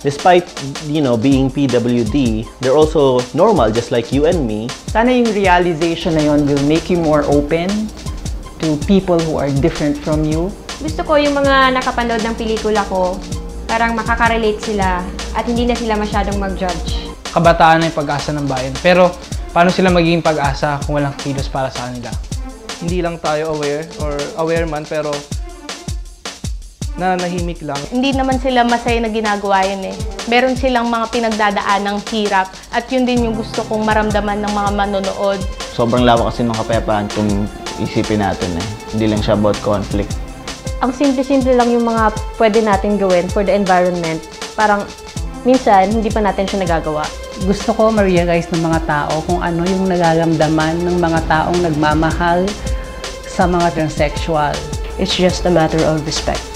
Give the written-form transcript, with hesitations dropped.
Despite, being PWD, they're also normal, just like you and me. Sana yung realization na yun will make you more open to people who are different from you. Gusto ko yung mga nakapanood ng pelikula ko, parang makaka-relate sila at hindi na sila masyadong mag-judge. Kabataan na yung pag-asa ng bayan. Pero paano sila magiging pag-asa kung walang kilos para sa kanila? Hindi lang tayo aware man, pero nananahimik lang. Hindi naman sila masaya na ginagawa yun eh. Meron silang mga pinagdadaan ng hirap at yun din yung gusto kong maramdaman ng mga manonood. Sobrang lawak kasi ng kapayapaan kung isipin natin eh. Hindi lang siya about conflict. Ang simple-simple lang yung mga pwede natin gawin for the environment. Parang minsan, hindi pa natin siya nagagawa. Gusto ko ma-realize ng mga tao kung ano yung nararamdaman ng mga taong nagmamahal sa mga transsexual. It's just a matter of respect.